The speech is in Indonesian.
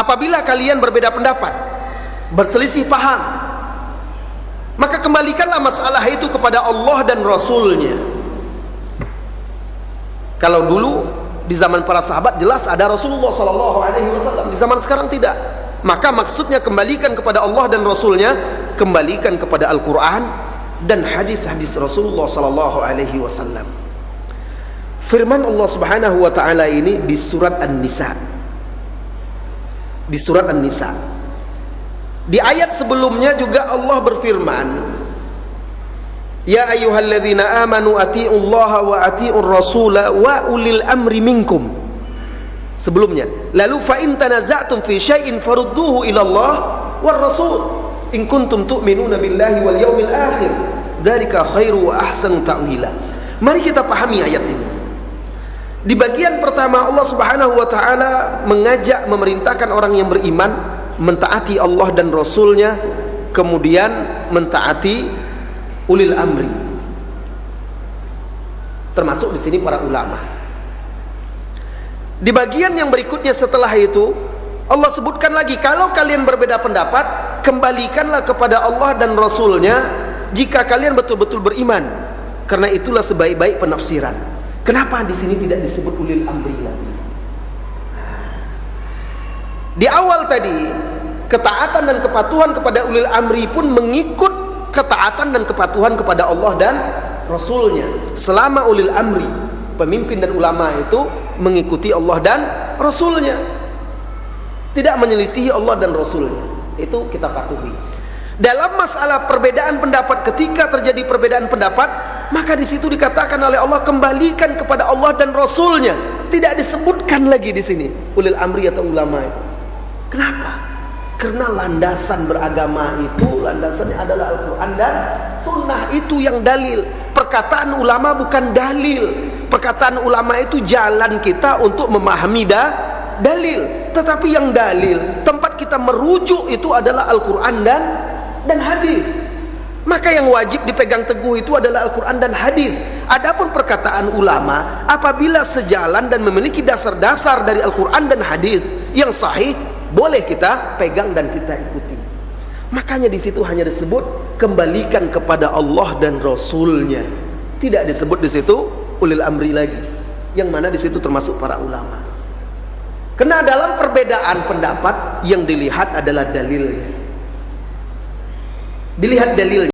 Apabila kalian berbeda pendapat, berselisih paham, maka kembalikanlah masalah itu kepada Allah dan Rasulnya. Kalau dulu di zaman para sahabat jelas ada Rasulullah SAW, di zaman sekarang tidak. Maka maksudnya kembalikan kepada Allah dan Rasulnya, kembalikan kepada Al-Quran dan hadis-hadis Rasulullah SAW. Firman Allah Subhanahu wa Ta'ala ini di surat An-Nisa. Di surat An-Nisa, di ayat sebelumnya juga Allah berfirman, ya ayyuhalladzina amanu atiiullaha wa atiiur rasula wa ulil amri minkum. Sebelumnya, lalu fa in tanaza'tum fi syai'in farudduhu ila Allah war rasul in kuntum tu'minuna billahi wal yaumil akhir dzalika khairu wa ahsanu ta'wila. Mari kita pahami ayat ini. Di bagian pertama Allah Subhanahu wa Ta'ala mengajak, memerintahkan orang yang beriman mentaati Allah dan Rasulnya, kemudian mentaati ulil amri, termasuk di sini para ulama. Di bagian yang berikutnya setelah itu Allah sebutkan lagi, kalau kalian berbeda pendapat, kembalikanlah kepada Allah dan Rasulnya jika kalian betul-betul beriman, karena itulah sebaik-baik penafsiran. Kenapa di sini tidak disebut ulil amri lagi? Di awal tadi, ketaatan dan kepatuhan kepada ulil amri pun mengikut ketaatan dan kepatuhan kepada Allah dan Rasulnya. Selama ulil amri, pemimpin dan ulama itu mengikuti Allah dan Rasulnya, tidak menyelisihi Allah dan Rasulnya, itu kita patuhi. Dalam masalah perbedaan pendapat, ketika terjadi perbedaan pendapat, maka di situ dikatakan oleh Allah, kembalikan kepada Allah dan Rasulnya. Tidak disebutkan lagi di sini ulil amri atau ulama itu. Kenapa? Karena landasan beragama itu, landasannya adalah Al-Quran dan Sunnah. Itu yang dalil. Perkataan ulama bukan dalil. Perkataan ulama itu jalan kita untuk memahami dalil. Tetapi yang dalil, tempat kita merujuk itu adalah Al-Quran dan hadis. Maka yang wajib dipegang teguh itu adalah Al-Quran dan hadis. Adapun perkataan ulama, apabila sejalan dan memiliki dasar-dasar dari Al-Quran dan hadis yang sahih, boleh kita pegang dan kita ikuti. Makanya di situ hanya disebut kembalikan kepada Allah dan Rasulnya. Tidak disebut di situ ulil amri lagi, yang mana di situ termasuk para ulama. Karena dalam perbedaan pendapat yang dilihat adalah dalilnya. Dilihat dalilnya.